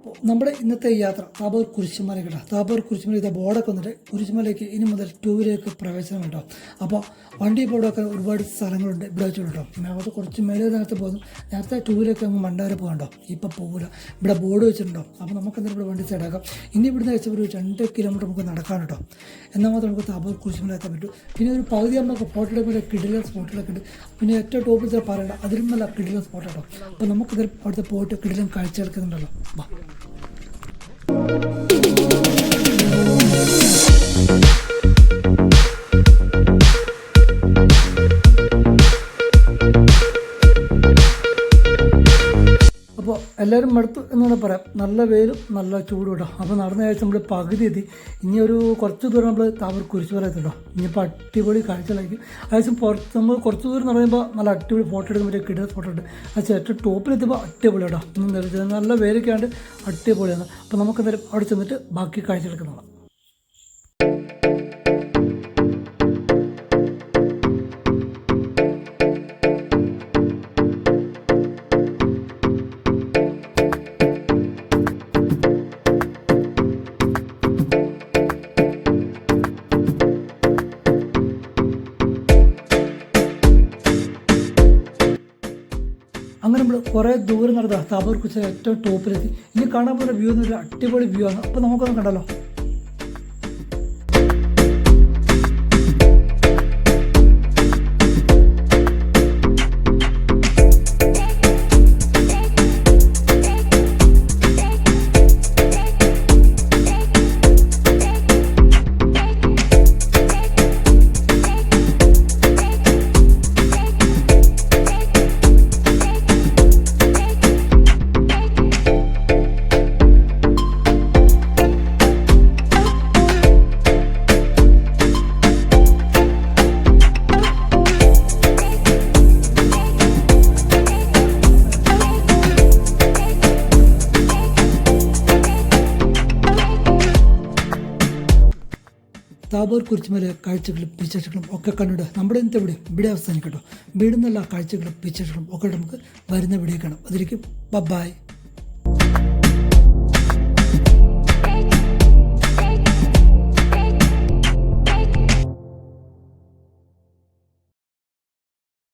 അപ്പോൾ നമ്മുടെ ഇന്നത്തെ യാത്ര താബോർ കുരിശുമല കേട്ടോ. താബോർ കുരിശുമല ഇതാ ബോർഡൊക്കെ വന്നിട്ട് കുരിശുമലയ്ക്ക് ഇനി മുതൽ 2 വീലർക്ക് പ്രവേശനം കേട്ടോ. അപ്പോൾ വണ്ടി ഇപ്പോൾ ഇവിടെ ഒരുപാട് സ്ഥലങ്ങളുണ്ട് ഇവിടെ വെച്ചു കേട്ടോ. മേഘത്ത് കുറച്ച് മേലെ നേരത്തെ പോകുന്നു. നേരത്തെ 2 വീലർക്ക് അങ്ങ് മണ്ടാരെ പോകണ്ടോ, ഇപ്പോൾ പോകില്ല. ഇവിടെ ബോർഡ് വെച്ചിട്ടുണ്ടോ. അപ്പോൾ നമുക്ക് എന്തായാലും ഇവിടെ വണ്ടി സൈഡാക്കാം. ഇനി ഇവിടുന്ന് വെച്ചാൽ ഒരു 2 കിലോമീറ്റർ നമുക്ക് നടക്കാൻ കേട്ടോ. എന്നാൽ മാത്രം നമുക്ക് താബോർ കുരിശുമല എത്താൻ പറ്റും. പിന്നെ ഒരു പകുതി നമുക്ക് ഫോട്ടോ എടുക്കുമ്പോൾ കിടിലൻ സ്പോട്ടുകളൊക്കെ ഉണ്ട്. പിന്നെ ഏറ്റവും ടോപ്പിൽ തന്നെ പറയണ്ട, അതിലും നല്ല കിടിലൻ സ്പോട്ട് കേട്ടോ. അപ്പോൾ നമുക്കിത് അവിടുത്തെ പോയിട്ട് കിടിലൻ കാഴ്ച എടുക്കുന്നുണ്ടല്ലോ. വാ. അപ്പോൾ എല്ലാവരും മടുത്തു എന്നാണ് പറയാം. നല്ല വെയിലും നല്ല ചൂടും കേട്ടോ. അപ്പോൾ നടന്ന ആഴ്ച നമ്മൾ പകുതി എത്തി. ഇനി ഒരു കുറച്ച് ദൂരം നമ്മൾ താബോർ കുരിശുമല എത്തിട്ടോ. ഇനിയിപ്പോൾ അടിപൊളി കാഴ്ചകളായിരിക്കും. ആഴ്ച പുറത്ത് നമ്മൾ കുറച്ച് ദൂരം പറയുമ്പോൾ നല്ല അടിപൊളി ഫോട്ടോ എടുക്കാൻ പറ്റിയ കിടിലൻ സ്പോട്ട് ഉണ്ട്. ആഴ്ച ഏറ്റവും ടോപ്പിലെത്തുമ്പോൾ അടിപൊളി കേട്ടോ. നല്ല വെയിലൊക്കെ ആണ്ട് അടിപൊളിയാണ്. അപ്പോൾ നമുക്ക് എന്തായാലും അവിടെ ചെന്നിട്ട് ബാക്കി കാഴ്ച എടുക്കുന്നതാണ്. അങ്ങനെ നമ്മൾ കുറേ ദൂരം നടക്കുക. താബോർ കുരിശുമല ഏറ്റവും ടോപ്പിലെത്തി. ഇനി കാണാൻ പോകുന്ന വ്യൂ എന്നൊരു അടിപൊളി വ്യൂ ആണ്. അപ്പോൾ നമുക്കൊന്ന് കണ്ടല്ലോ. താബോർ കുരിശുമല കാഴ്ചകളും വിശേഷങ്ങളും ഒക്കെ കണ്ടിട്ട് നമ്മുടെ ഇന്നത്തെ ഇവിടെ അവസാനിക്കട്ടോ. വീടുന്നുള്ള കാഴ്ചകളും വിശേഷങ്ങളും ഒക്കെ നമുക്ക് വരുന്ന വീഡിയോ കാണാം. അതിലേക്ക് ബൈ.